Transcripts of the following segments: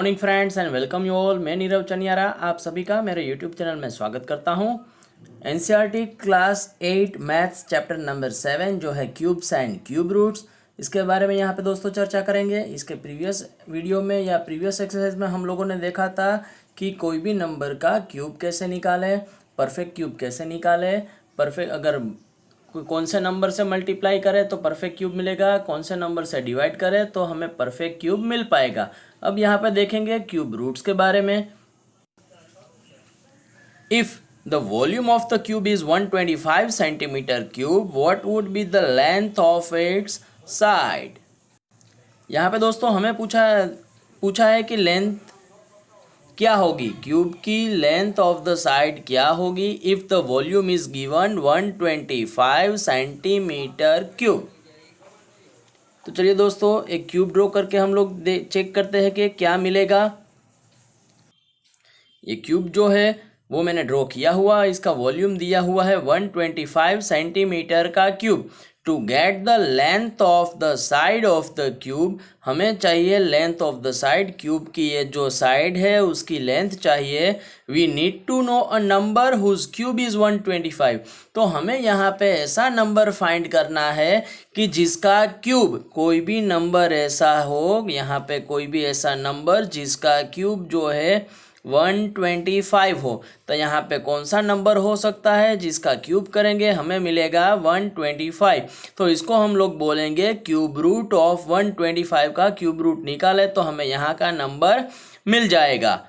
Morning friends and welcome you all. मैं नीरव चनियारा आप सभी का मेरे यूट्यूब चैनल में स्वागत करता हूं। NCERT class 8 maths chapter number 7 जो है क्यूब्स एंड क्यूब रूट्स, इसके बारे में यहाँ पे दोस्तों चर्चा करेंगे। इसके प्रीवियस वीडियो में या प्रीवियस एक्सरसाइज में हम लोगों ने देखा था कि कोई भी नंबर का क्यूब कैसे निकालें, परफेक्ट क्यूब कैसे निकालें, परफेक्ट अगर कौन से नंबर से मल्टीप्लाई करें तो परफेक्ट क्यूब मिलेगा, कौन से नंबर से डिवाइड करें तो हमें परफेक्ट क्यूब मिल पाएगा। अब यहाँ पे देखेंगे क्यूब रूट्स के बारे में। If the volume of the cube is 125 centimetre cube, what would be the length of its side. यहाँ पे दोस्तों हमें पूछा है कि लेंथ क्या होगी, क्यूब की लेंथ ऑफ द साइड क्या होगी if the volume is given 125 centimetre cube. तो चलिए दोस्तों एक क्यूब ड्रॉ करके हम लोग चेक करते हैं कि क्या मिलेगा। ये क्यूब जो है वो मैंने ड्रॉ किया हुआ, इसका वॉल्यूम दिया हुआ है 125 सेंटीमीटर का cube. To get the length of the side of the cube, हमें चाहिए length of the side, cube की ये जो साइड है उसकी लेंथ चाहिए। We need to know a number whose cube is 125। तो हमें यहाँ पे ऐसा नंबर फाइंड करना है कि जिसका क्यूब, कोई भी नंबर ऐसा हो, यहाँ पे कोई भी ऐसा नंबर जिसका क्यूब जो है 125 हो। तो यहाँ पे कौन सा नंबर हो सकता है जिसका क्यूब करेंगे हमें मिलेगा 125। तो इसको हम लोग बोलेंगे क्यूब रूट ऑफ 125 का क्यूब रूट निकाले तो हमें यहाँ का नंबर मिल जाएगा।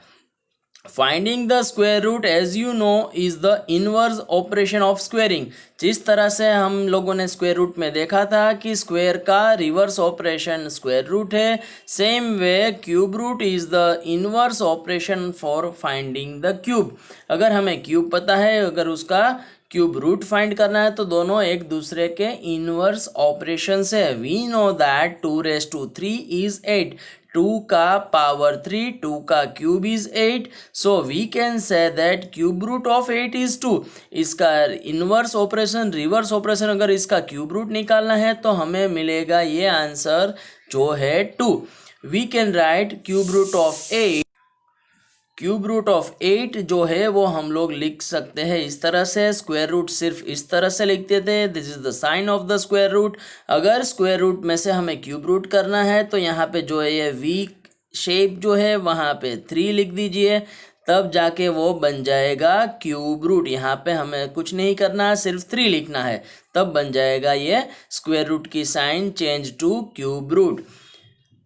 Finding the square root as you know is the inverse operation of squaring. जिस तरह से हम लोगों ने स्क्वायर रूट में देखा था कि स्क्वायर का रिवर्स ऑपरेशन स्क्वायर रूट है, same way cube root is the inverse operation for finding the cube. अगर हमें क्यूब पता है, अगर उसका क्यूब रूट फाइंड करना है तो दोनों एक दूसरे के इनवर्स ऑपरेशन है। वी नो दैट 2⁻³ इज 8, 2 का पावर 3, 2 का cube is 8, so we can say that cube root of 8 is 2। इसका इनवर्स ऑपरेशन, रिवर्स ऑपरेशन, अगर इसका क्यूब रूट निकालना है तो हमें मिलेगा ये आंसर जो है 2। We can write cube root of 8, cube root of 8 जो है वो हम लोग लिख सकते हैं इस तरह से। स्क्वायर रूट सिर्फ इस तरह से लिखते थे, this is the sign of the square root. अगर स्क्वायर रूट में से हमें क्यूब रूट करना है तो यहाँ पे जो है ये वी शेप जो है वहाँ पे 3 लिख दीजिए, तब जाके वो बन जाएगा क्यूब रूट। यहाँ पे हमें कुछ नहीं करना है, सिर्फ 3 लिखना है, तब बन जाएगा ये स्क्वायर रूट की sign change to cube root.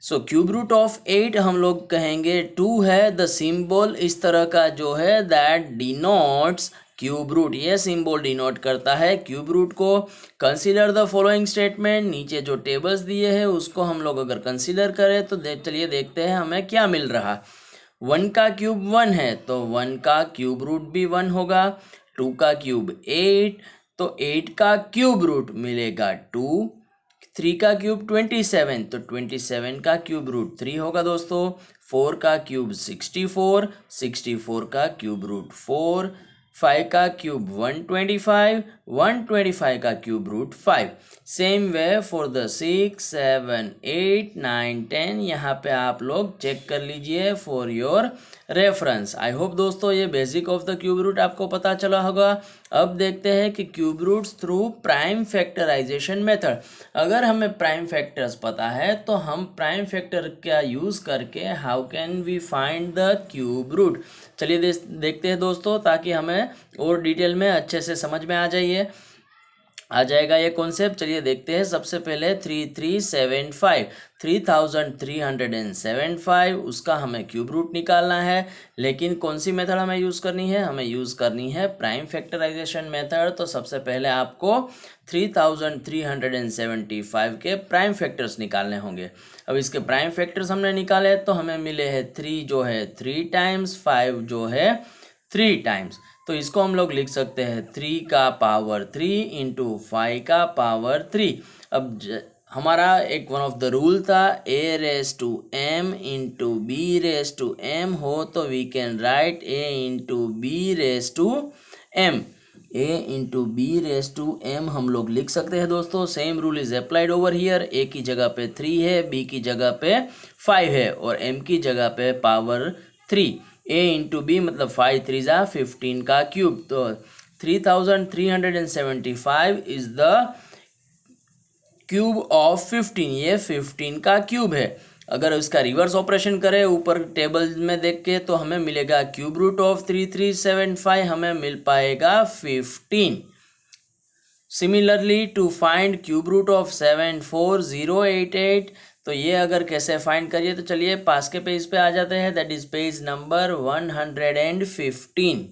So cube root of 8 हम लोग कहेंगे 2 है द सिंबल इस तरह का जो है दैट डिनोट्स क्यूब रूट, ये सिंबल डिनोट करता है क्यूब रूट को। कंसीडर द फॉलोइंग स्टेटमेंट, नीचे जो टेबल्स दिए हैं उसको हम लोग अगर कंसीडर करें तो चलिए देखते हैं हमें क्या मिल रहा। 1 का क्यूब 1 है तो 1 का क्यूब रूट भी 1 होगा। 2 का क्यूब 8 तो 8 का क्यूब रूट मिलेगा 2। 3 का क्यूब 27 तो 27 का क्यूब रूट 3 होगा दोस्तों। 4 का क्यूब 64, 64 का क्यूब रूट 4। 5 का क्यूब 125, 125 का cube root 5। Same way for the 6, 7, 8, 9, 10 यहाँ पे आप लोग चेक कर लीजिए for your reference. I hope दोस्तों ये basic of the cube root आपको पता चला होगा। अब देखते हैं कि cube roots through prime factorisation method. अगर हमें प्राइम फैक्टर्स पता है तो हम प्राइम फैक्टर का यूज़ करके how can we find the cube root. चलिए देखते हैं दोस्तों, ताकि हमें और डिटेल में अच्छे से समझ में आ जाएगा ये कॉन्सेप्ट। चलिए देखते हैं। सबसे पहले 3375, 3375 उसका हमें क्यूब रूट निकालना है, लेकिन कौन सी मेथड हमें यूज़ करनी है, हमें यूज़ करनी है प्राइम फैक्टराइजेशन मेथड। तो सबसे पहले आपको 3375 के प्राइम फैक्टर्स निकालने होंगे। अब इसके प्राइम फैक्टर्स हमने निकाले तो हमें मिले हैं 3 जो है 3 टाइम्स, 5 जो है 3 टाइम्स। तो इसको हम लोग लिख सकते हैं 3 का पावर 3 इंटू 5 का पावर 3। अब हमारा एक वन ऑफ द रूल था a⁻m इंटू b⁻m हो, तो we can write a into b⁻m। a into b raise to m हम लोग लिख सकते हैं दोस्तों। Same rule is applied over here. a की जगह पे 3 है, b की जगह पे 5 है और m की जगह पे पावर 3। a इंटू बी मतलब 5 3 जा 15 का क्यूब। तो 3375 इज द क्यूब ऑफ 15। ये 15 का क्यूब है। अगर इसका रिवर्स ऑपरेशन करें ऊपर टेबल में देख के तो हमें मिलेगा क्यूब रूट ऑफ 3375, हमें मिल पाएगा 15। Similarly to find cube root of 74088, तो ये अगर कैसे फाइंड करिए तो चलिए पास के पेज पे आ जाते हैं। That is page number 115।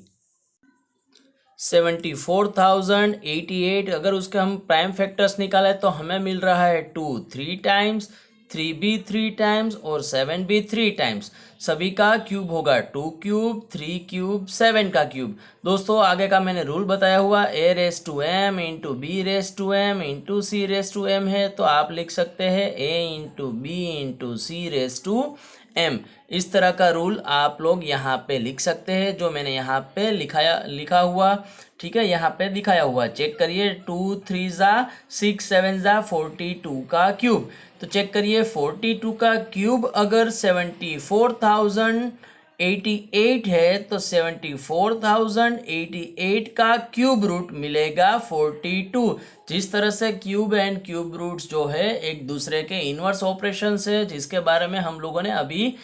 74,088 अगर उसके हम प्राइम फैक्टर्स निकाले तो हमें मिल रहा है 2 3 टाइम्स, 3 भी 3 टाइम्स और 7 भी 3 टाइम्स। सभी का क्यूब होगा 2 क्यूब, 3 क्यूब, 7 का क्यूब। दोस्तों आगे का मैंने रूल बताया हुआ a रेस to m into b raise to m into c raise to m है, तो आप लिख सकते हैं a into b into c raise to m। इस तरह का रूल आप लोग यहाँ पे लिख सकते हैं जो मैंने यहाँ पे लिखा हुआ, ठीक है, यहाँ पे दिखाया हुआ। चेक करिए 2 3 जा 6 7 जा 42 का क्यूब। तो चेक करिए 42 का क्यूब अगर 74,088 है तो 74,088 का क्यूब रूट मिलेगा 42। जिस तरह से क्यूब एंड क्यूब रूट्स जो है एक दूसरे के इनवर्स ऑपरेशन है, जिसके बारे में हम लोगों ने अभी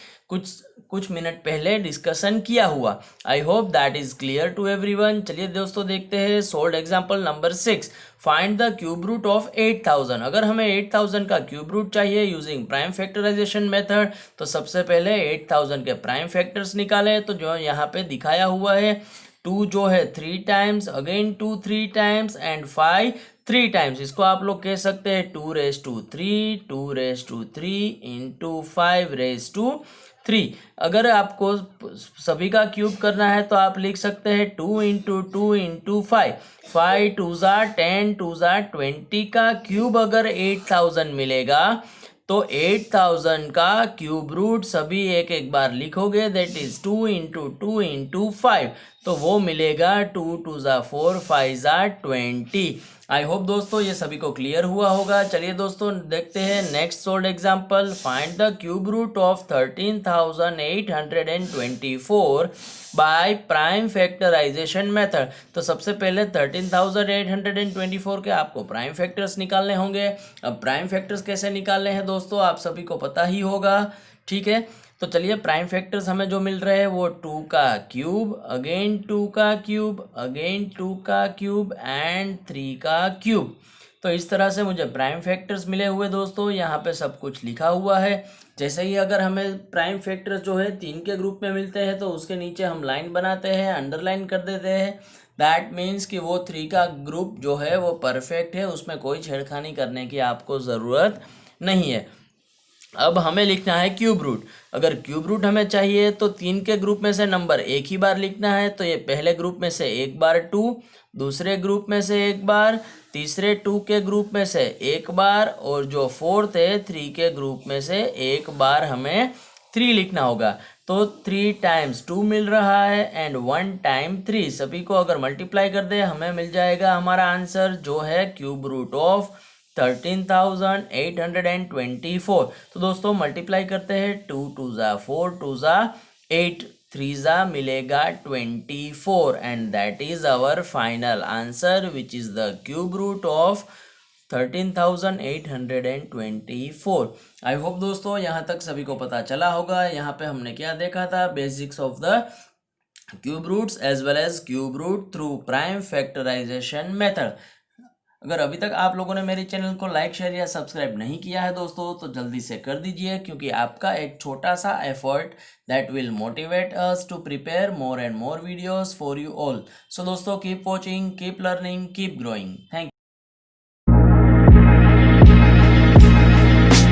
कुछ मिनट पहले डिस्कशन किया हुआ। I hope that is clear to everyone. चलिए दोस्तों देखते हैं solved example number 6। Find the cube root of 8000। अगर हमें 8000 का क्यूब रूट चाहिए यूजिंग प्राइम फैक्टराइजेशन मेथड, तो सबसे पहले 8000 के प्राइम फैक्टर्स निकाले। तो जो यहाँ पे दिखाया हुआ है 2 जो है 3 times, again 2 3 times and 5 3 times. इसको आप लोग कह सकते हैं 2 raise to 3, 2 raise to 3 into 5 raise to 3। अगर आपको सभी का क्यूब करना है तो आप लिख सकते हैं 2 इंटू 2 इंटू 5, 5 2 ज़ा 10, 2 ज़ा 20 का क्यूब अगर 8000 मिलेगा तो 8000 का क्यूब रूट सभी एक एक बार लिखोगे, दैट इज 2 इंटू 2 इंटू 5, तो वो मिलेगा 2 2 ज़ा 4, 5 ज़ा 20। आई होप दोस्तों ये सभी को क्लियर हुआ होगा। चलिए दोस्तों देखते हैं next solved example. Find the cube root of 13,824 by prime factorisation method. तो सबसे पहले 13,824 के आपको प्राइम फैक्टर्स निकालने होंगे। अब प्राइम फैक्टर्स कैसे निकालने हैं दोस्तों आप सभी को पता ही होगा, ठीक है। तो चलिए प्राइम फैक्टर्स हमें जो मिल रहे हैं वो 2 का क्यूब, अगेन 2 का क्यूब, अगेन 2 का क्यूब एंड 3 का क्यूब। तो इस तरह से मुझे प्राइम फैक्टर्स मिले हुए दोस्तों। यहाँ पे सब कुछ लिखा हुआ है। जैसे ही अगर हमें प्राइम फैक्टर्स जो है 3 के ग्रुप में मिलते हैं तो उसके नीचे हम लाइन बनाते हैं, अंडरलाइन कर देते हैं। दैट मीन्स कि वो 3 का ग्रुप जो है वो परफेक्ट है, उसमें कोई छेड़खानी करने की आपको ज़रूरत नहीं है। अब हमें लिखना है क्यूब रूट। अगर क्यूब रूट हमें चाहिए तो 3 के ग्रुप में से नंबर एक ही बार लिखना है। तो ये पहले ग्रुप में से एक बार 2, दूसरे ग्रुप में से एक बार, तीसरे 2 के ग्रुप में से एक बार और जो फोर्थ है 3 के ग्रुप में से एक बार हमें 3 लिखना होगा। तो 3 टाइम्स 2 मिल रहा है एंड 1 टाइम 3, सभी को अगर मल्टीप्लाई कर दे हमें मिल जाएगा हमारा आंसर जो है क्यूब रूट ऑफ 13,824। तो दोस्तों मल्टीप्लाई करते हैं 2 2 ज़ा 4, 2 ज़ा 8, 3 ज़ा मिलेगा 24 and that is our final answer which is the cube root of 13,824। आई होप दोस्तों यहाँ तक सभी को पता चला होगा। यहाँ पे हमने क्या देखा था, basics of the cube roots as well as cube root through prime factorisation method. अगर अभी तक आप लोगों ने मेरे चैनल को लाइक शेयर या सब्सक्राइब नहीं किया है दोस्तों तो जल्दी से कर दीजिए, क्योंकि आपका एक छोटा सा effort that will motivate us to prepare more and more videos for you all. So दोस्तों keep watching, keep learning, keep growing. Thank you.